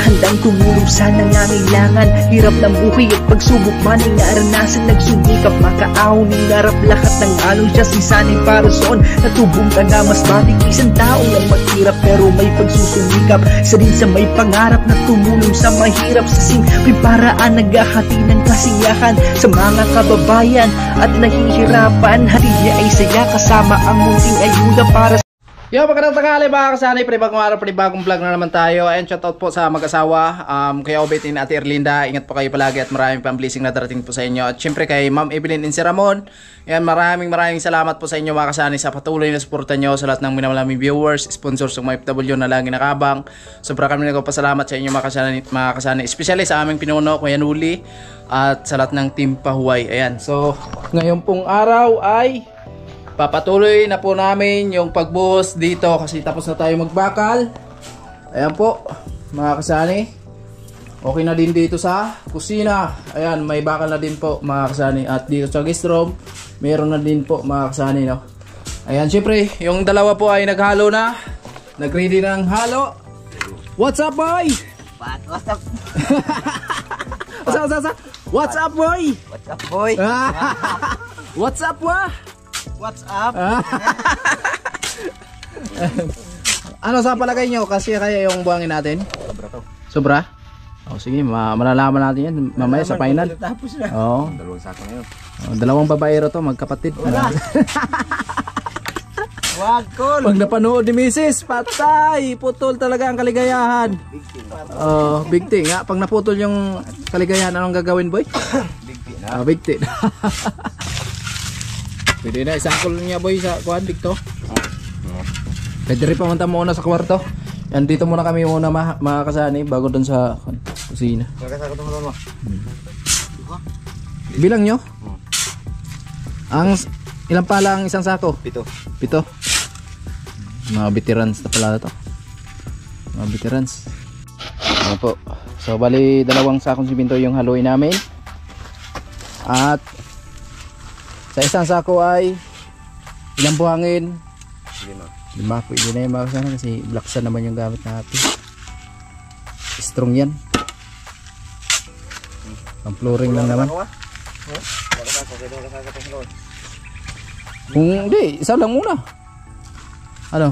handang tumulong sa nangangailangan. Hirap ng buhay at pagsubok man ay naranasan. Nagsumikap makaahon ng narap lahat ng along siya sisanay para soon. Natubong ka na mas matik isang tao lang maghirap pero may pagsusumikap. Isa din sa may pangarap na tumulong sa mahirap. Sa simpleng paraan naghahati ng kasiyahan sa mga kababayan at nahihirapan. Hatid niya ay saya kasama ang munting ayuda para sa... Yo, magandang tanghali mga kasanay, panibagong araw, panibagong vlog na naman tayo. And shoutout po sa mag-asawa, kay Obet and Ate Erlinda. Ingat po kayo palagi at maraming pang blessing na darating po sa inyo. At syempre kay Ma'am Evelyn and si Ramon. Yan, maraming salamat po sa inyo mga kasanay sa patuloy na suporta nyo sa lahat ng minamalaming viewers, sponsors ng MFW na lagi nakabang. Sobra kami nagpapasalamat sa inyo mga kasanay, especially sa aming pinuno, Kuya Nuli, at sa lahat ng Team Pahuway. Ayan, so ngayon pong araw ay papatuloy na po namin yung pagbuhos dito kasi tapos na tayo magbakal. Ayan po mga kasani. Okay na din dito sa kusina. Ayan, may bakal na din po mga kasani. At dito sa guest room, meron na din po mga kasani, no? Ayan, syempre, yung dalawa po ay naghalo na. Nag-ready ng halo. What's up, boy? What's up? What's up, boy? What's up, boy? What's up, wa? What's up? Ano sa palagay nyo? Kasi kaya yung buhangin natin? Sobra to. Sobra? O sige, malalaman natin yan mamaya sa final. Tapos na. Oo. Dalawang sako na yun. Dalawang babaero to, magkapatid. Wala. Wag, call. Pag napanood ni Mrs. Patay, putol talaga ang kaligayahan. Big thing. Big thing nga. Pag naputol yung kaligayahan, anong gagawin, boy? Big thing na. Big thing. Pwede na, isangkol niya, boy, sa kuhan, dito. Pwede rin pamunta muna sa kwarto. Yan, dito muna kami muna mga kasani bago dun sa kusina. Magkasako itong halon mo. Bilang nyo? Ang ilang pala ang isang sako? 7. 7. Mga veterans na pala ito. Mga veterans. Ano po. So bali 2 sakong siminto yung haluin namin. At sa isang sako ay ilang buhangin? 5. Pwede na yung mga kasana kasi black sand naman yung gamit natin. Strong yan. Ang flooring lang naman. Kung hindi, isa lang muna. Ano?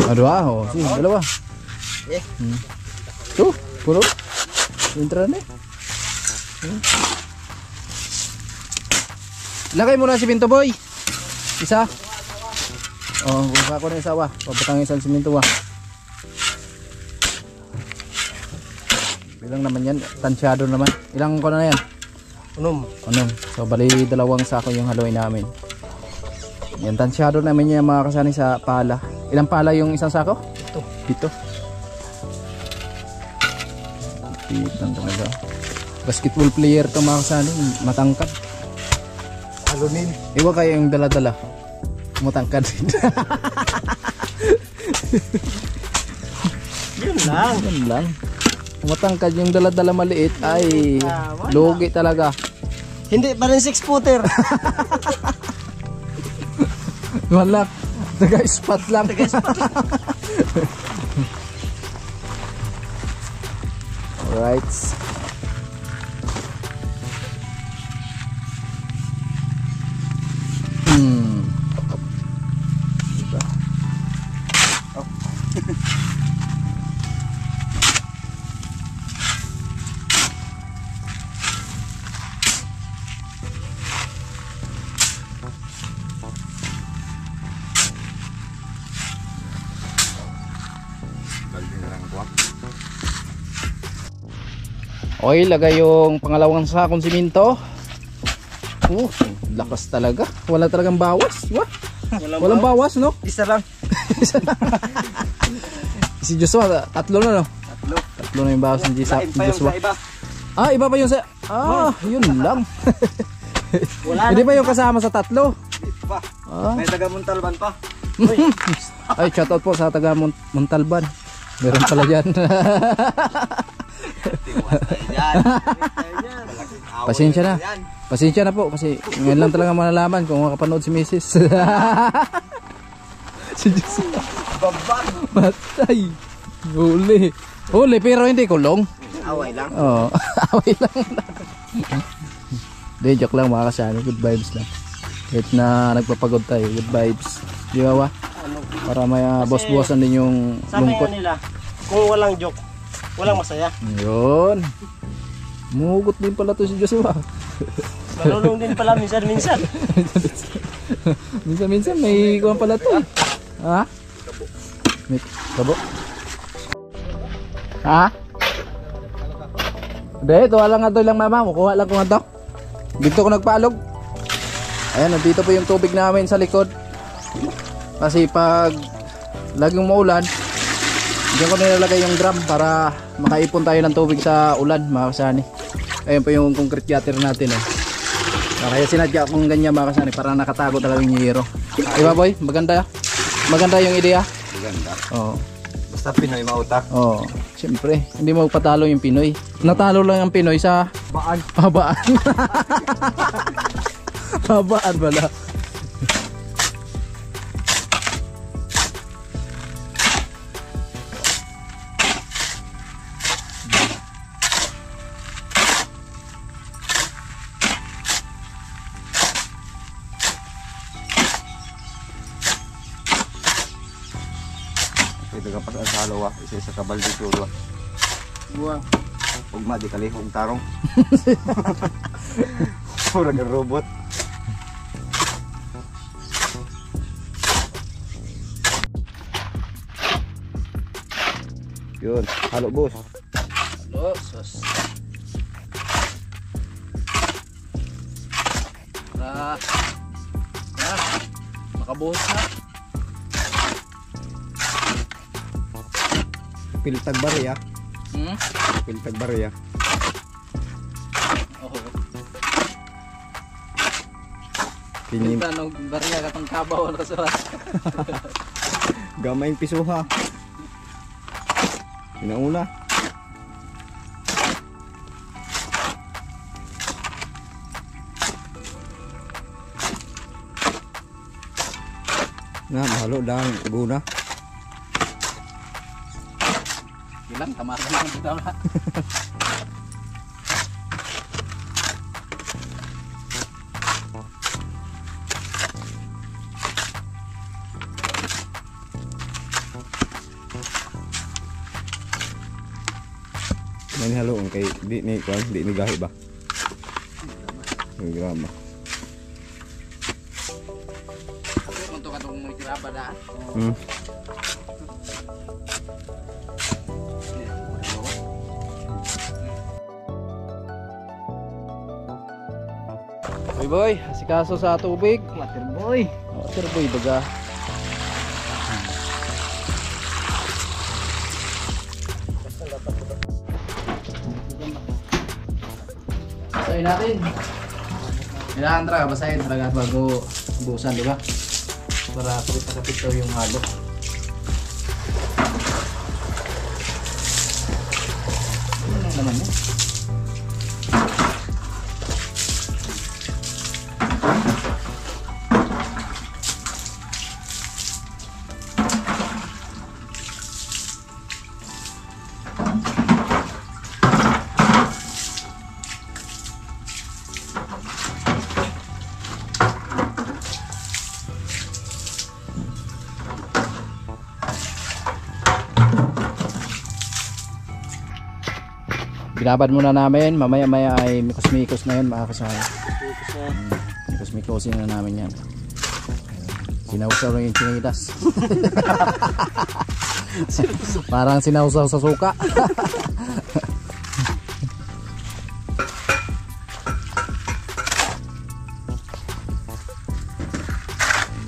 Oh, sige, 2. So, puro. Entra na eh. Lagay mo na si Pinto, boy. Isa. Oh, buka ko na isa, wa. Papatang isang siminto, wa. Bilang naman yan, tansyado naman. Ilang ko na yan? 6. So bali 2 sako yung haluin namin. Yan, tansyado namin yan mga kasani sa pala. Ilang pala yung isang sako? 7. 7 talaga. Basketball player to mga kasani, matangkad. Halunin. Iwa kayo yung dala-dala. Matangkad rin. Yun lang. Matangkad yung dala-dala maliit ay lugi talaga. Hindi pa rin 6-footer. Wala. Taga-spot lang. Alright. Diba? Oh. Okay, lagay yung pangalawang sakong siminto. Lakas talaga. Wala talagang bawas. Walang bawas, no? Isa lang. Si Joshua, 3 na, no? 3 na yung bawas ng Joshua. Iba pa yung sa... yun lang. Hindi pa yung kasama sa 3. Pa. May taga Montalban pa. Ay, shoutout po sa taga Montalban. Meron pala dyan. Pasensya na po kasi ngayon lang talaga malalaman kung makapanood si Mrs. Si Diyos. Matay. Huli. Huli pero hindi kulong. Away lang. Oo. Away lang. Hindi, joke lang mga kasani. Good vibes lang. Kahit na nagpapagod tayo. Good vibes. Di ba ba? Para may boss-bossan din yung lungkot. Sabi nila, kung walang joke, walang masaya. Yun. Muhugot din pala to si Joshua. Marunong din pala minsan-minsan. Minsan-minsan may kuwan pala to. Ha? May kabo. Ha? Hindi, tuwa lang nga to lang mama. Kukuha lang ko nga to. Dito ko nagpaalog. Ayan, nandito po yung tubig namin sa likod. Kasi pag laging maulan, diyan ko nilalagay yung drum para makaipon tayo ng tubig sa ulan mga kasani. Ayan po yung concrete gutter natin eh. Kaya sinadya kong ganyan mga kasani para nakatago talaga yung hero. Diba boy? Maganda. Maganda yung ideya. Maganda. Oo. Basta Pinoy mautak. Oo. Siyempre, hindi mo patalo yung Pinoy. Natalo lang ang Pinoy sa Baan. habaan. Habaan pala. Pwede ka pa sa halawa. Isa sa kabal dito. Wow. Ugma di kalihong tarong. Murag ang robot. Yun, halo boss. Halo, sus. Makabuhos na. Piltag barya. Hmm? Piltag barya. Oo. Kinyim. Kita nung barya katong kabaw na sa. Gamay yung pisuha. Inauna. Na, mahalo lang. Guna. Ilang tamaran lang dito na. May halo ang kay di ni kwan, di ni gahi ba? Ang grama. Untuk katong may tiraba na. Boy boy, asikaso sa tubig. Water boy. Water boy baga. Basahin natin. Kailangan talaga basahin talaga bago buusan, di ba? Para kapit daw yung halo. Ano naman yun? Binabad muna namin, mamaya-maya ay mikos-mikos na yun mga kasama. Mikos-mikosin na namin yan. Sinausaw lang yung chinilas. Parang sinausaw sa suka.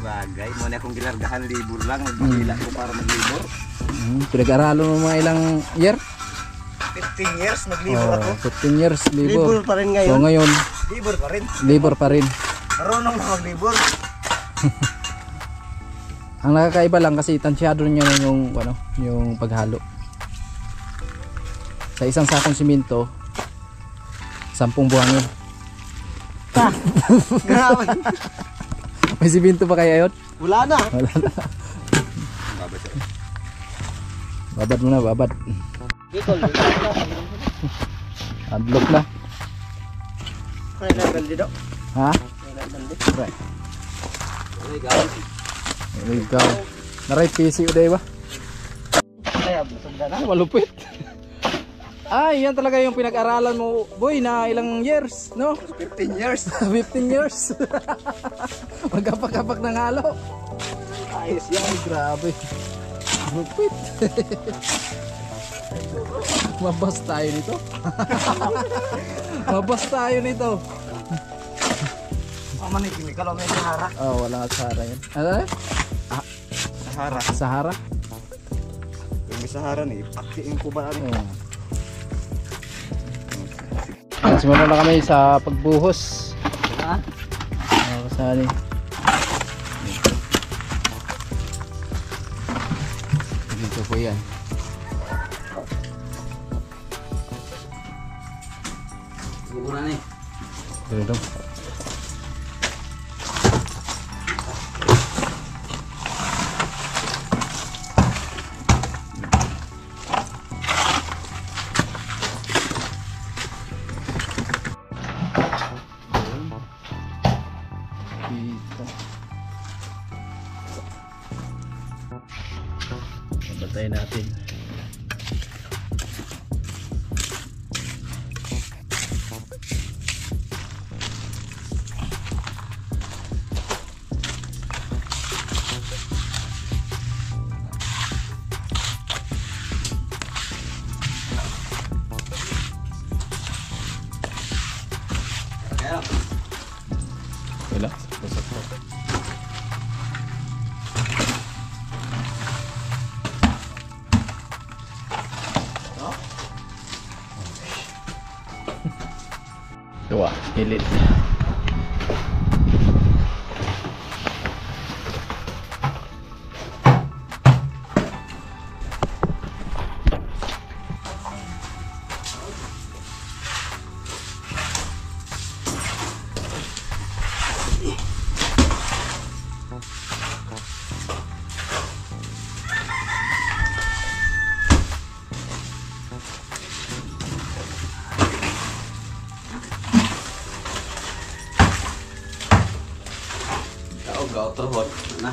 Bagay, mo na akong gilargahan libur lang, magbila ko para maglibur. Pinag-aralo ng mga ilang year? 15 years naglibur ako. 15 years libur. Libur pa rin ngayon. So ngayon, Libur pa rin. libur pa rin. Marunong na maglibur. Ang nakakaiba lang kasi tansyado niya yung ano, yung paghalo. Sa isang sakong simento, 10 buhangin. Grabe. May simento pa kaya yun? Wala na. Wala na. Babad muna, babad. Unlock na. Ay, level dito. Ha? Level dito. Right. There we go. Naray PC uday ba? Kaya, busog na na. Ay, malupit. Ay, yan talaga yung pinag-aralan mo, boy, na ilang years, no? 15 years. 15 years. Magkapak-kapak ng halo. Ayos yan. Ay, grabe. Malupit. Mabas tayo nito. Mabas tayo nito. Maman, chemical o may Sahara. Oh, wala Sahara yan. Ano? Sahara. Sahara? Yung may Sahara ni, pakiin ko ba ano? Oh. Simulan na kami sa pagbuhos. Ha? Kasali. Dito po yan. Guguran eh. Dito. Batay natin. Wala. Dua, hilit. Gạo tơ hột nè.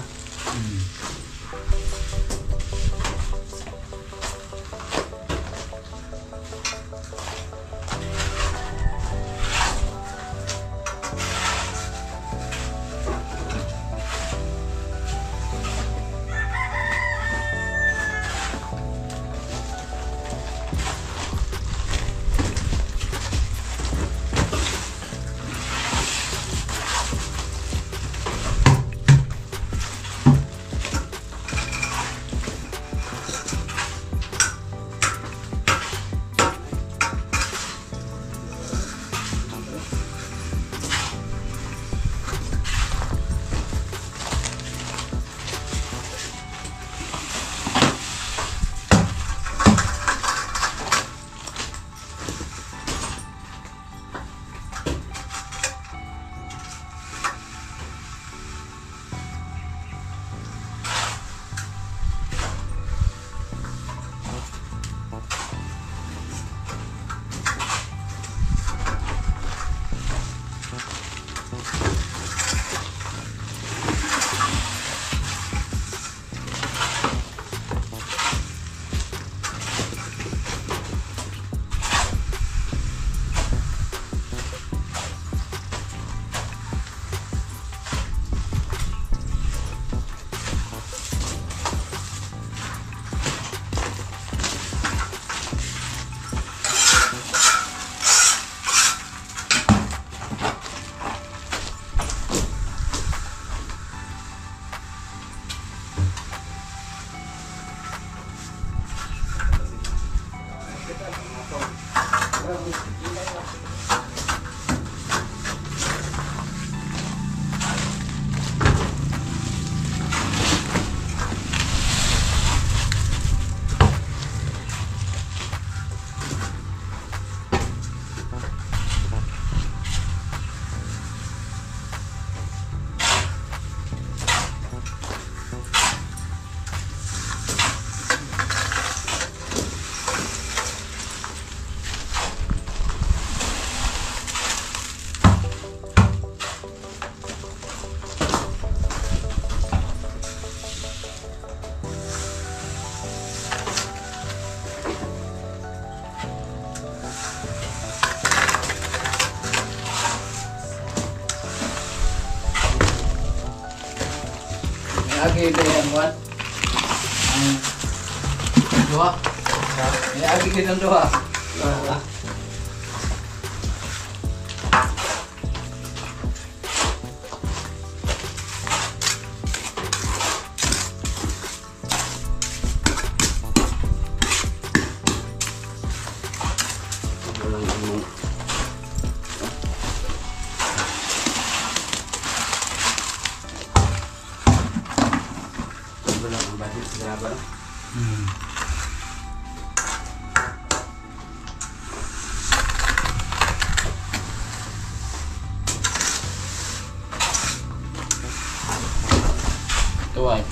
Niagi din ang what? Ang dua. Niagi din ang dua. Tuway.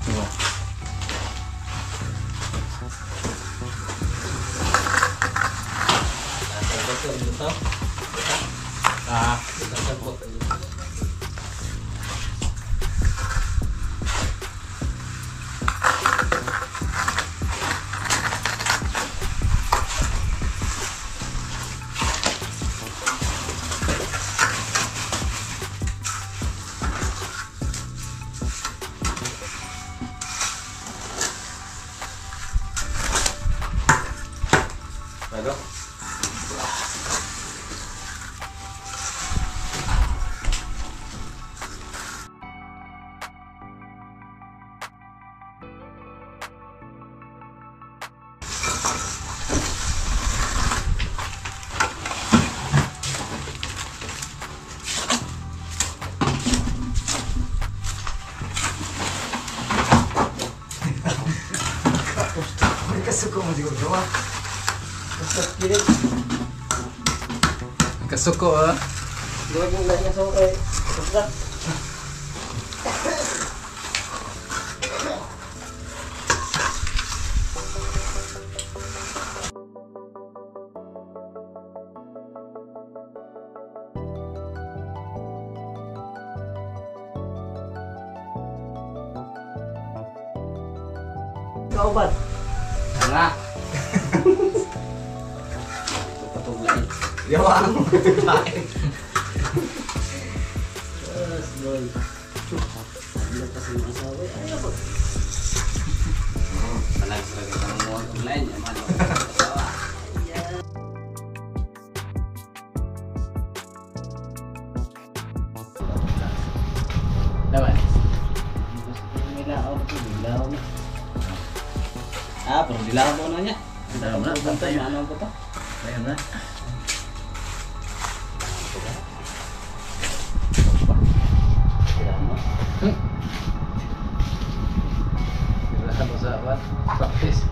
Tuwa. Bago. Kasuko mo siguro gawa. Kasuko ah. Gawin lang niya sa okay. Basta. Kauban. Nga. Patuglan. Yawa. Boy. Lepas ng asawa. Ay, ako. Palag sa kang mo online, ano. Asawa. Dapat. May lao ko, dilaw na. Ah, pero dilaw mo na niya. Dilaw na, Bantay, ano ko to? Ayun na. Dilaw mo sa what? Practice.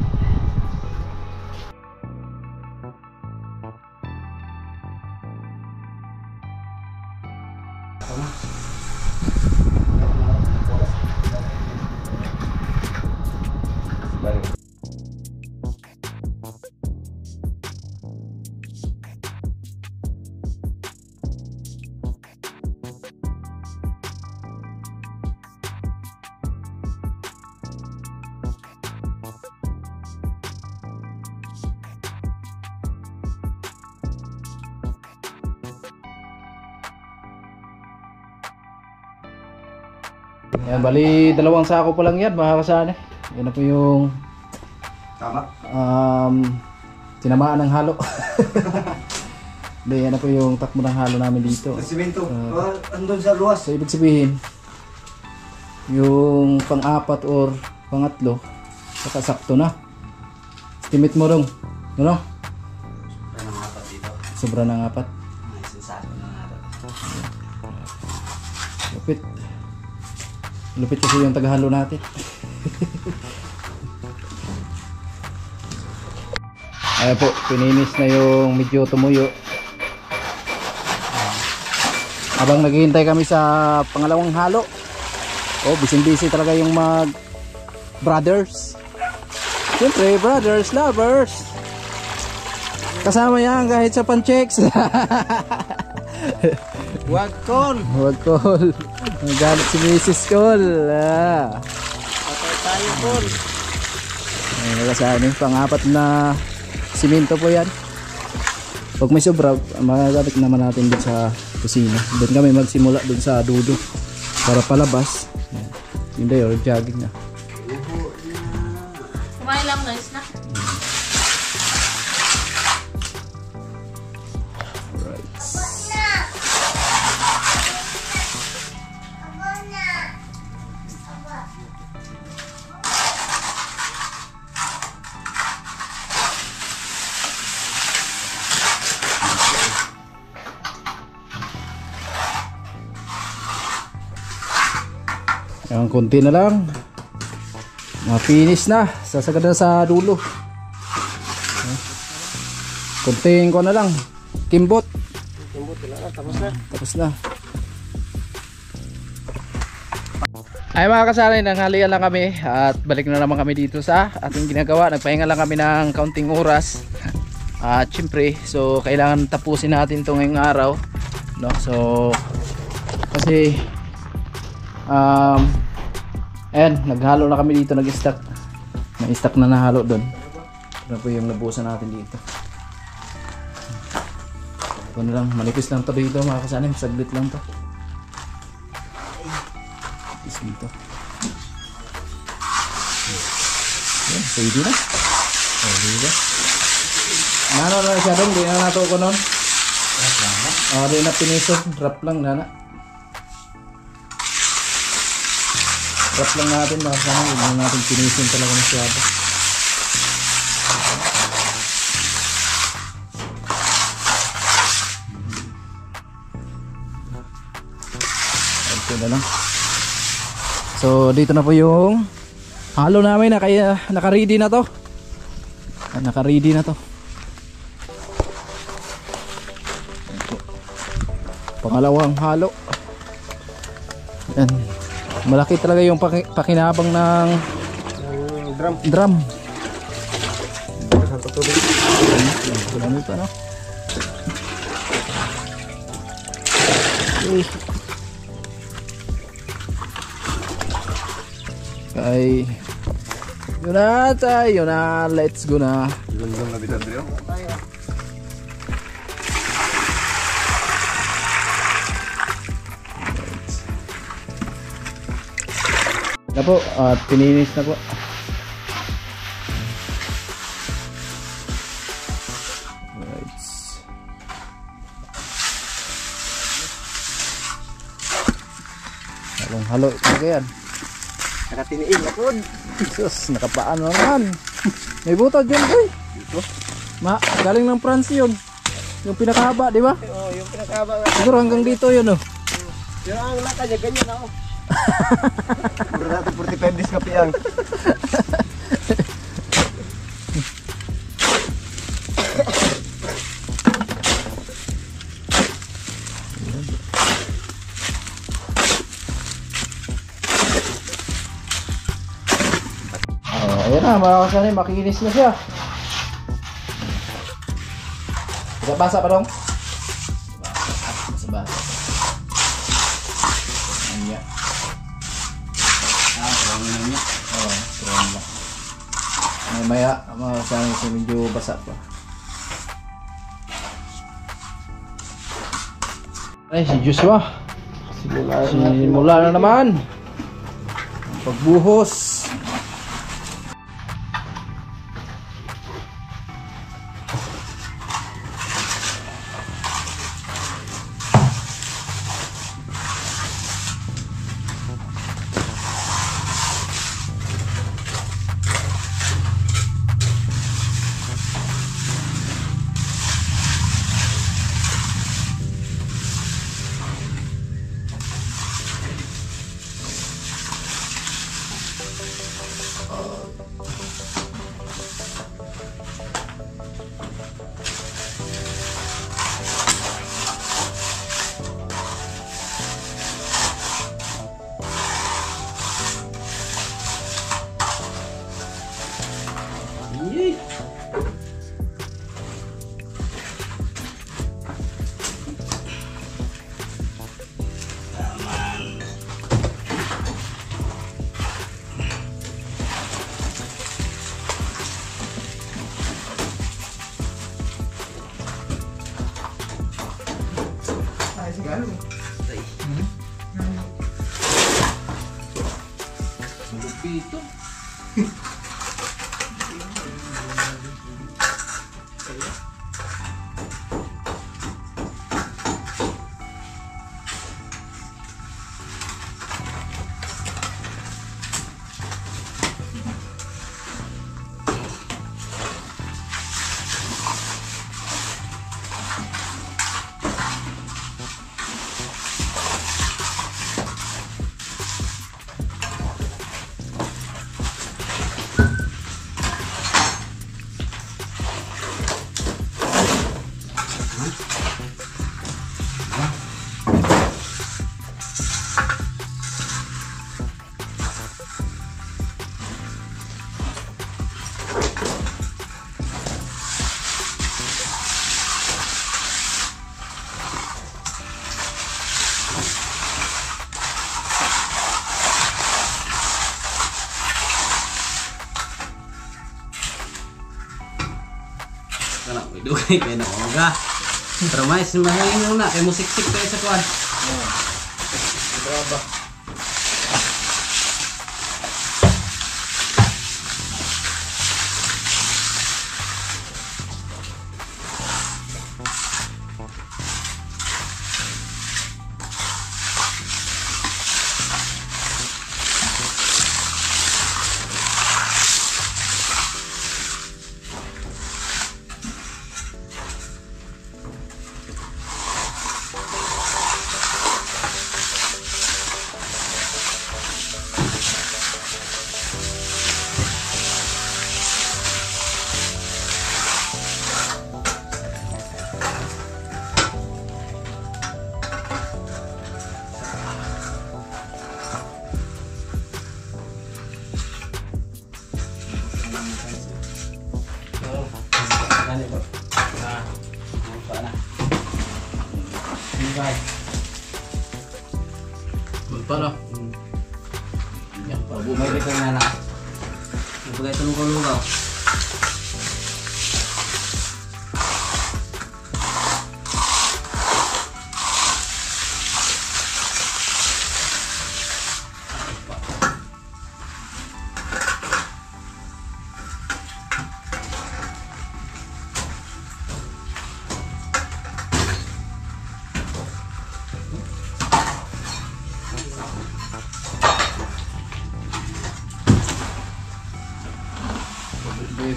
Yan, bali dalawang sako pa lang yan mga kasane. Yan na po yung Tama. tinamaan ng halo. Hindi, yan na po yung takbo ng halo namin dito. Simento. Andun sa luwas. So ibig sabihin, yung pang-apat or pangatlo, sakto na. Estimate mo rong, ano? Sobra ng apat dito. Sobra ng apat. May sasako ng apat. Lupit. Lupit kasi yung taghalo natin. Ayan po, pininis na yung medyo tumuyo. Habang naghihintay kami sa pangalawang halo. Oh, busy talaga yung mag brothers. Siyempre, brothers, lovers. Kasama yan kahit sa panchecks. Wag call. Huwag call. Nagalit si Mrs. Call. Patay tayo call. Ay, nagasahan yung pang-apat na simento po yan. Pag may sobra, magagamit naman natin dun sa kusina. Doon kami magsimula dun sa dudo para palabas. Yan. Hindi, or jogging na. Kumain lang na snack. Ayan, konti na lang. Mapinis na. Sasagad na sa dulo. Konting ko na lang. Kimbot. Kimbot na, tapos na. Tapos na. Ay mga kasanay, nanghalian lang kami at balik na naman kami dito sa ating ginagawa. Nagpahinga lang kami ng kaunting oras. At syempre, so kailangan tapusin natin ito ngayong araw. No? So, kasi ayan, naghalo na kami dito, nag-stack. May stack na nahalo doon. Ito na po yung nabusan natin dito. Ito na lang, manipis lang to dito mga kasanay, saglit lang to. Manipis dito. Ayan, pwede na. O, diba? Nano na siya doon, di na nato ko nun. O, di na pinisod, drop lang na. Drop lang natin mga kasama, huwag lang natin pinisin talaga masyado. Ito na lang. So dito na po yung halo namin na kaya naka-ready na to. Naka-ready na to. Pangalawang halo. Yan. Malaki talaga yung pakinabang ng drum. Ano ito, no? Okay. Yun na tayo na. Let's go na. Lunggang na bitan dito. Na po, at pininis na po. Right. Halong-halo talaga yan. Nakatiniin na po. Jesus, nakapaan naman. May butod yun, boy. Galing ng France yun. Yung pinakahaba, di ba? Oo, yung pinakahaba. Siguro hanggang dito yun, oh. Pero ang laka niya, ganyan ako. Puro natin 45 days kape ang. Ayan na, mga kasanay, makinis na siya. Basa pa dong? Basa. Ayan. Strong lang niya. Oo, strong lang. Maya, mga kasanay, so medyo basa pa. Ay, si Joshua. Simula na naman. Ang pagbuhos. dito. Kana may dugay kay na oga. Pero mais mahalin na kay musik-sik kay sa kuan. Brava. Magpano? Yan, bumay dito na na. Bumay ito ng lugaw.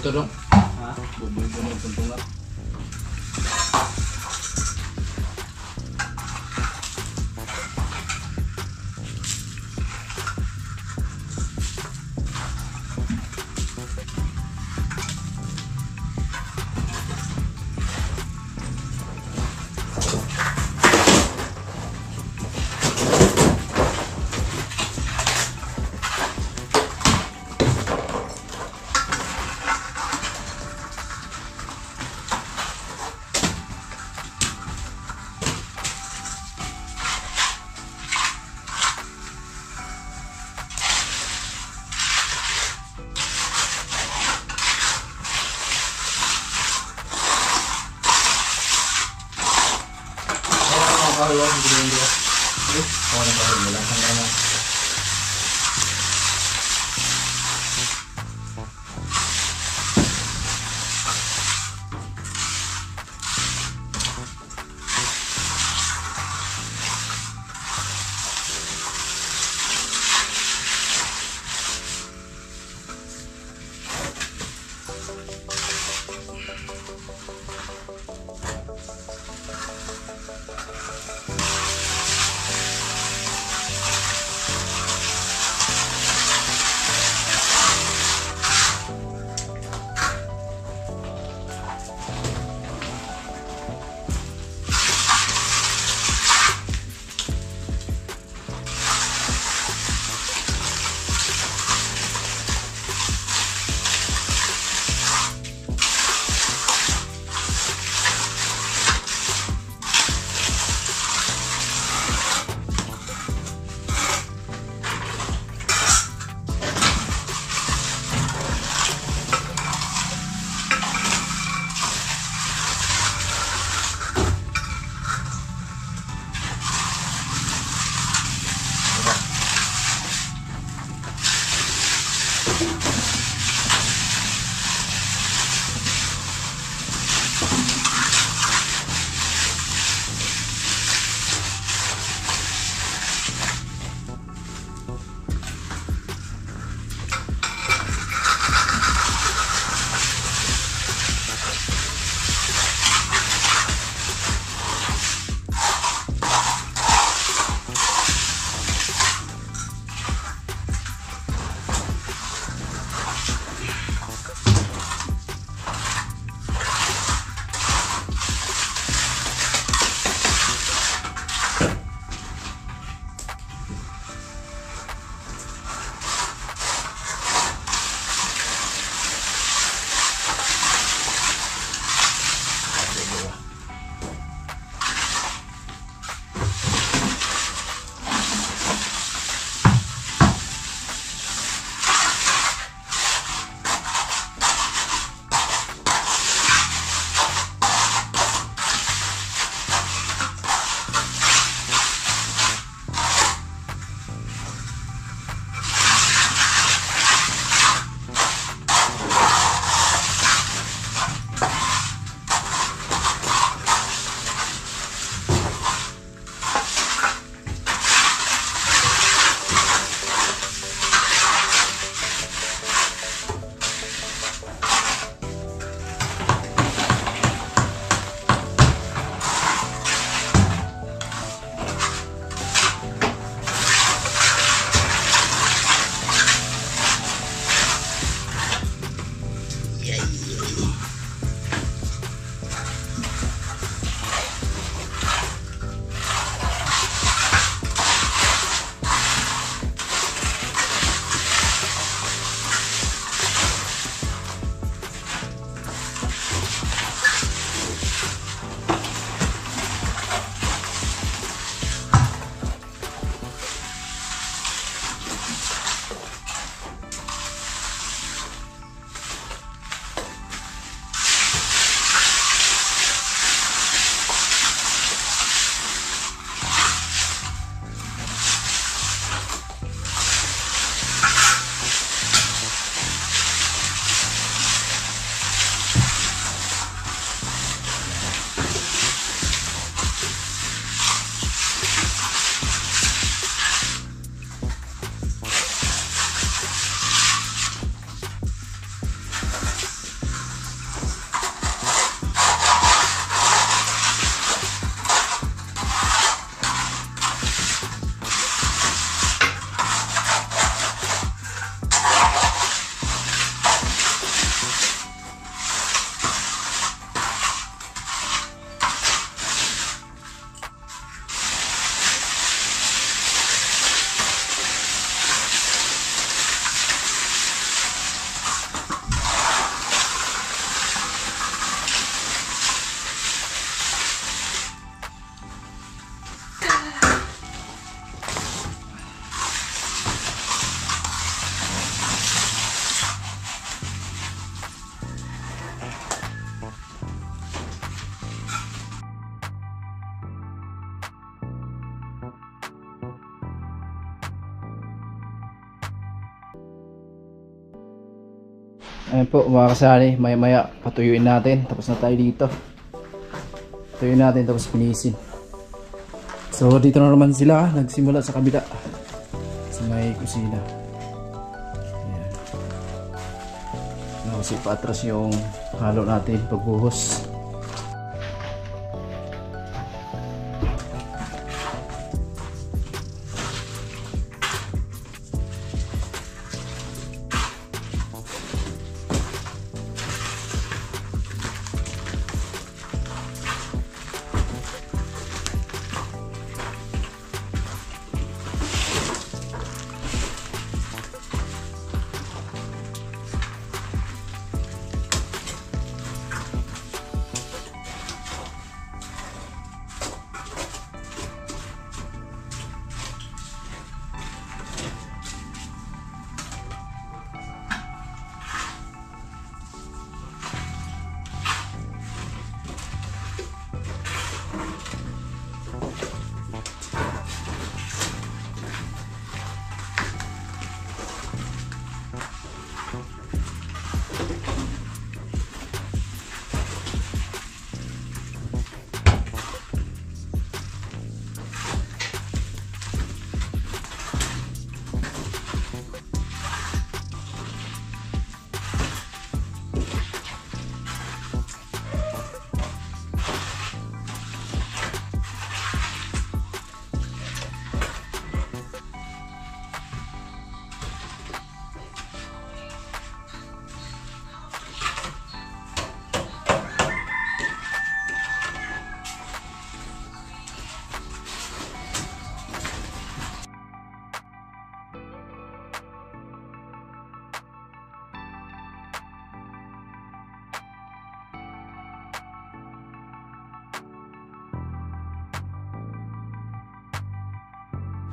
Ito dong. Ha? Bubuy ko ng tuntungan. Kalau begini dia, orang baru bilang sama Ayan po mga kasali, maya maya patuyuin natin. Tapos na tayo dito. Patuyuin natin tapos pinisin. So dito na naman sila, nagsimula sa kabila. Sa may kusina. Ayan. Kasi paatras yung halo natin pagbuhos.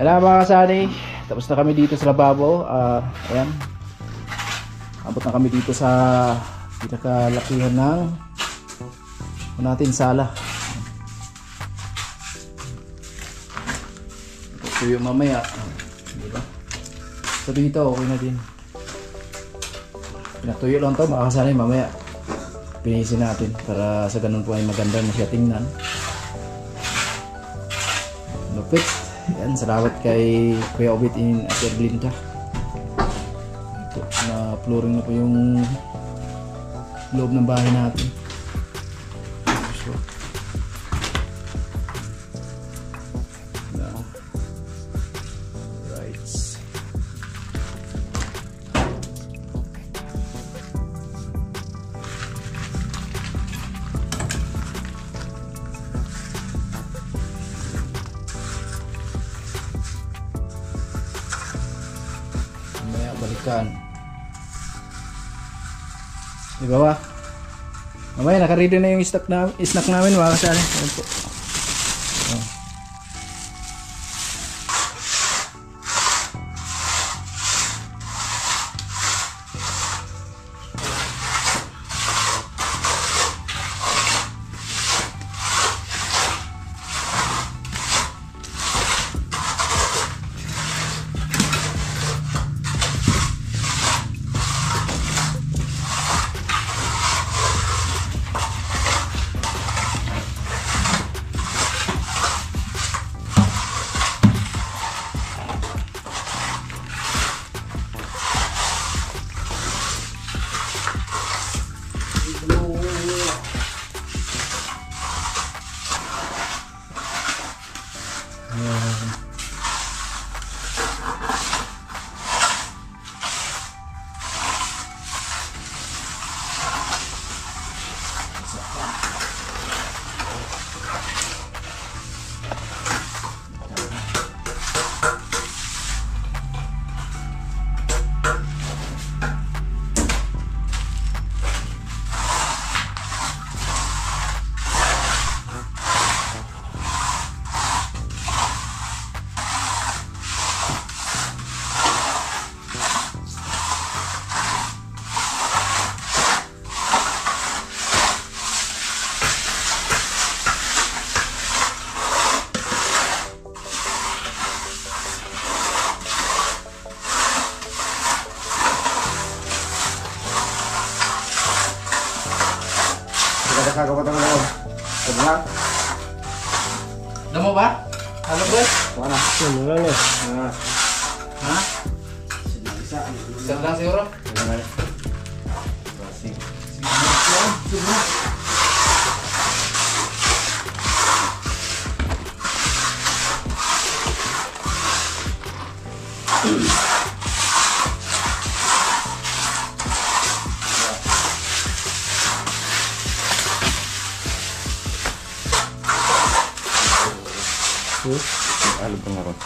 Ayan mga kasali, tapos na kami dito sa lababo. Ayan, abot na kami dito sa pinakalakihan ng natin sala. Ito yung mamaya, diba? So dito okay na din. Pinatuyo lang to mga kasali, mamaya pinisin natin para sa ganun po ay maganda na siya tingnan. Lupit. Yan, salamat kay Kuya Obet in Ate Erlinda. Ito, na flooring na po yung loob ng bahay natin. So, right. Balikan. Di ba ba? Mamaya naka-ready na yung snack namin mga kasali. Ayan po. Damo ba? Halo boy? Wala. Yan lang eh. Ha? Isa lang siguro? Halo pa nga ron.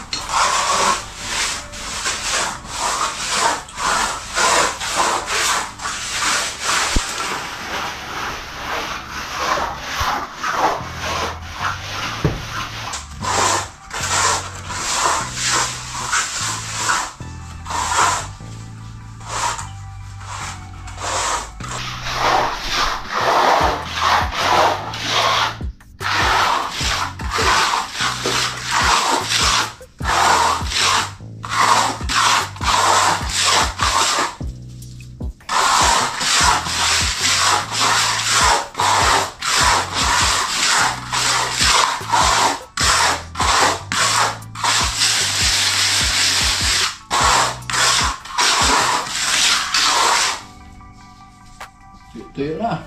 Tuyo na.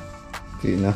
Okay na.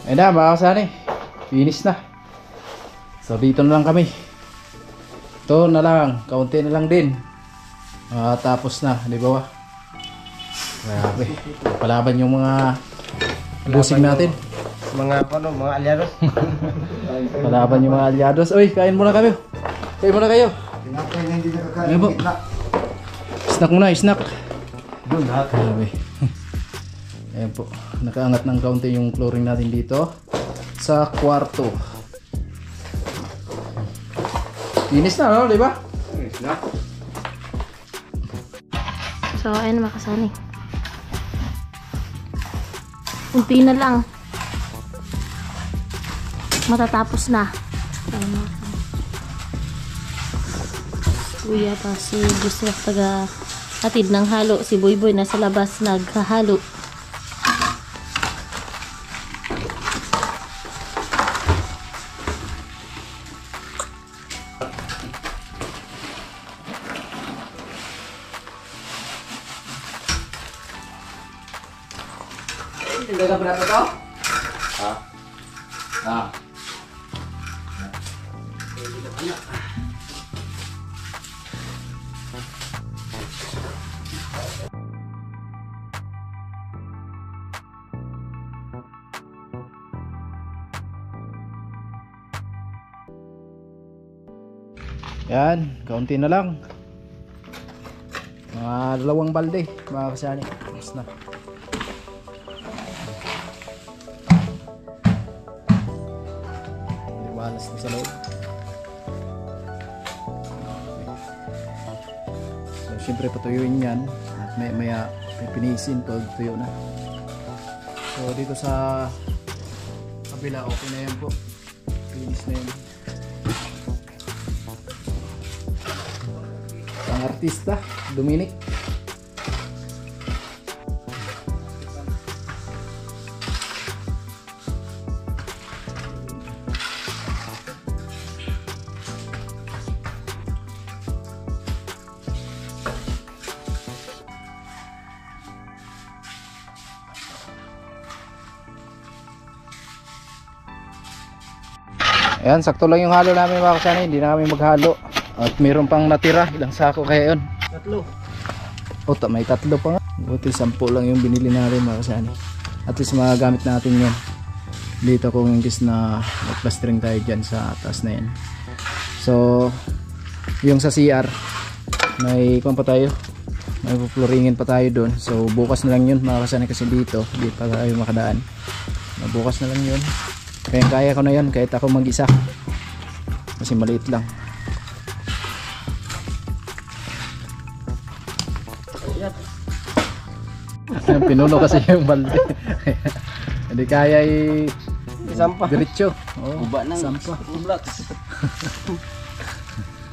Ayun na mga kasani, finish na. So dito na lang kami. Ito na lang, kaunti na lang din. Tapos na, di ba? Grabe, palaban yung mga busing natin. Mga aliados. Palaban yung mga aliados. Uy, kain muna kami. Kain muna kayo. Ayan po. Snack muna, snack. Grabe. Ayan po, nakaangat ng kaunti yung flooring natin dito sa kwarto. Finish na, no? Di ba? Finish na. So, ayun mga kasani. Unti na lang. Matatapos na. Ayun mga kasani. Kuya pa si gusto taga hatid ng halo. Si Boyboy nasa labas naghahalo. Tindagan berat ito? Yan, kaunti na lang. Mga 2 balde, mga kasani. Tapos na. Balas na sa loob. So, syempre patuyuin yan. At maya pipinisin pag tuyo na. So, dito sa kabila, okay na yan po. Finish na yan. artista, Dominic. Ayan, sakto lang yung halo namin mga kasani, hindi na kami maghalo. At mayroon pang natira, ilang sako kaya yun? 3. May 3 pa nga. Buti 10 lang yung binili natin mga kasani. At least magagamit natin yun dito kung ingis na mag-plastering tayo dyan sa taas na yan. So yung sa CR may kung pa tayo, may flooringin pa tayo doon. So bukas na lang yun mga kasani, kasi dito hindi pa tayo makadaan. Bukas na lang yun. Kaya ko na yun kahit ako mag-isa, kasi maliit lang. Pinuno kasi yung balde. Hindi kaya Sampa. diretso. Uba ng sampa. Blocks.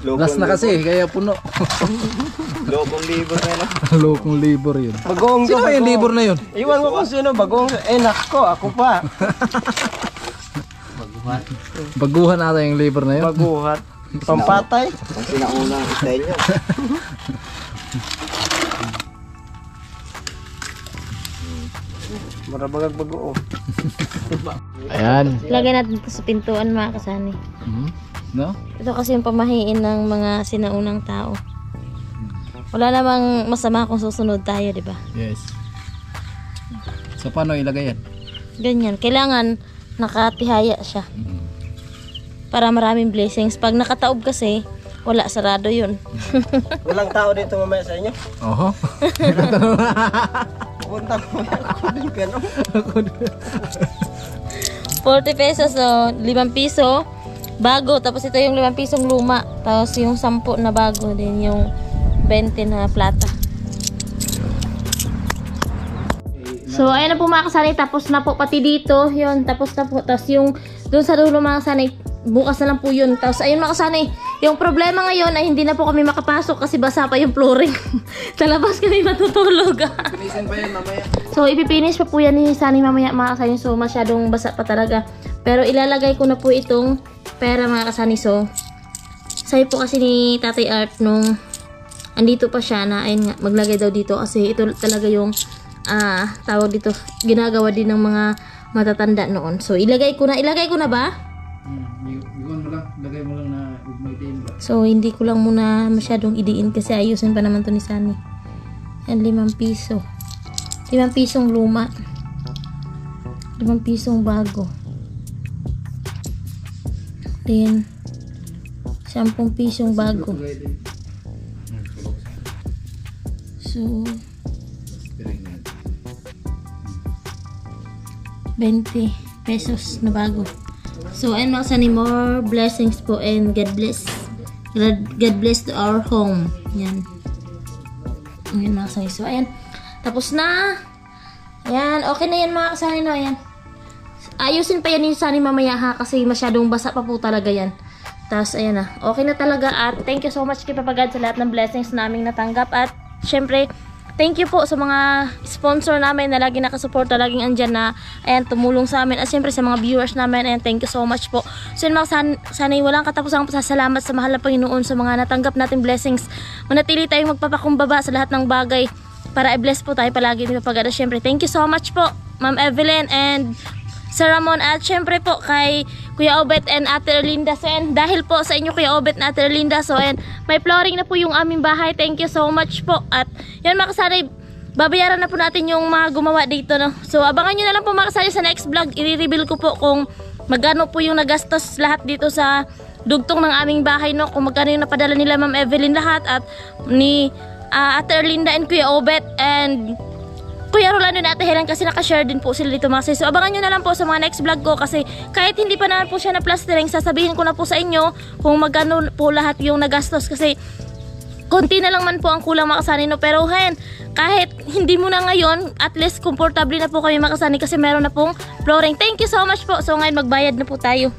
Last na kasi kaya puno. Lokong libor na yun. Lokong libor yun. Bagong. Sino yung libor na yun? Iwan ko kung sino. Bagong. Nako, ako pa. Baguhan ata yung libor na yun. Baguhan. Pampatay. Ang sinaunang style niya. Marabagag bago. Ayan. Lagay natin ito sa pintuan mga kasani. No? Ito kasi yung pamahiin ng mga sinaunang tao. Wala namang masama kung susunod tayo, di ba? Yes. So paano ilagay yan? Ganyan. Kailangan nakatihaya siya. Para maraming blessings. Pag nakataob kasi, wala, sarado yun. Walang tao dito mamaya sa inyo. Oho. Pupunta ko ako din gano'n. 40 pesos, so 5 piso bago, tapos ito yung 5 pisong luma, tapos yung 10 na bago, din yung 20 na plata. So ayan na po mga kasani, tapos na po pati dito yun, tapos na po, tapos yung dun sa dulo mga kasani, bukas na lang po yun. Tapos ayun mga kasani, yung problema ngayon ay hindi na po kami makapasok kasi basa pa yung flooring. Sa labas kami matutulog. Finisin pa yan mamaya. So ipipinish pa po yan ni Sunny mamaya mga kasani, so masyadong basa pa talaga. Pero ilalagay ko na po itong pera mga kasani. So sabi po kasi ni Tatay Art nung andito pa siya na ayun nga, maglagay daw dito kasi ito talaga yung tawag dito, ginagawa din ng mga matatanda noon. So ilagay ko na ba? Iwan mo lang, lagay mo lang na ugmaitin ba? So hindi ko lang muna masyadong idiin kasi ayusin pa naman to ni Sunny. Yan, 5 piso. 5 pisong luma. 5 pisong bago. Then 10 pisong bago. So 20 pesos na bago. So ayun mga kasani, more blessings po and God bless. God bless to our home. Yan. Ayan mga kasani. So ayan. Tapos na. Ayan. Okay na yan mga kasani. No? Ayan. Ayusin pa yan ni Sunny mamaya ha. Kasi masyadong basa pa po talaga yan. Tapos ayan na. Okay na talaga. At thank you so much kay Papa God sa lahat ng blessings naming natanggap. At syempre, thank you po sa mga sponsor namin na lagi nakasuporta, laging andyan na ayan, tumulong sa amin. At syempre sa mga viewers namin, ayan, thank you so much po. So yun mga sana'y walang katapusang pasasalamat sa mahal na Panginoon sa mga natanggap nating blessings. Manatili tayong magpapakumbaba sa lahat ng bagay para i-bless po tayo palagi ni Papa God. At syempre, thank you so much po Ma'am Evelyn and Sir Ramon, at syempre po kay Kuya Obet and Ate Erlinda. So ayan, dahil po sa inyo Kuya Obet and Ate Erlinda, so ayan, may flooring na po yung aming bahay. Thank you so much po. At yan mga kasari, babayaran na po natin yung mga gumawa dito, no? So abangan nyo na lang po mga kasari sa next vlog. I-reveal ko po kung magkano po yung nagastos lahat dito sa dugtong ng aming bahay, no? Kung magkano yung napadala nila Ma'am Evelyn lahat at ni Ate Erlinda and Kuya Obet and Kuya Rolando na Ate Helen, kasi nakashare din po sila dito mga kasari. So abangan nyo na lang po sa mga next vlog ko, kasi kahit hindi pa naman po siya na plastering, sasabihin ko na po sa inyo kung magkano po lahat yung nagastos, kasi konti na lang man po ang kulang mga kasani, no? Pero hen, kahit hindi mo na ngayon, at least komportable na po kami mga kasani kasi meron na pong flooring. Thank you so much po. So ngayon magbayad na po tayo.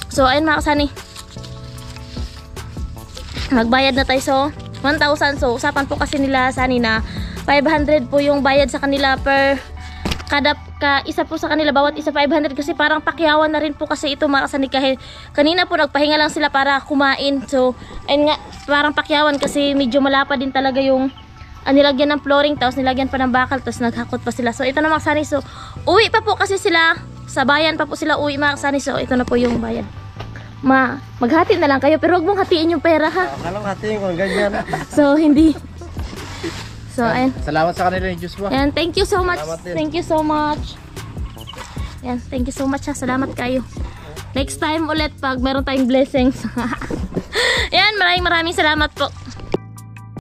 So ayun mga kasani, magbayad na tayo. So 1,000. So usapan po kasi nila Sunny na 500 po yung bayad sa kanila per isa po sa kanila, bawat isa 500 kasi parang pakyawan na rin po kasi ito mga kasani. Kahit kanina po nagpahinga lang sila para kumain. So ayun nga, parang pakyawan kasi medyo malapa din talaga yung nilagyan ng flooring, tapos nilagyan pa ng bakal, tapos naghakot pa sila. So ito na mga kasani, so uwi pa po kasi sila sa bayan pa po sila uwi mga kasani. So ito na po yung bayan. Maghati na lang kayo, pero huwag mong hatiin yung pera ha. Akala ko hatiin ko ganyan. So hindi. So ayan. Salamat sa kanila ni Joshua. And thank you so much. Salamat din. Thank you so much. Ayan, thank you so much ha. Salamat kayo. Next time ulit pag meron tayong blessings. Ayan, maraming salamat po.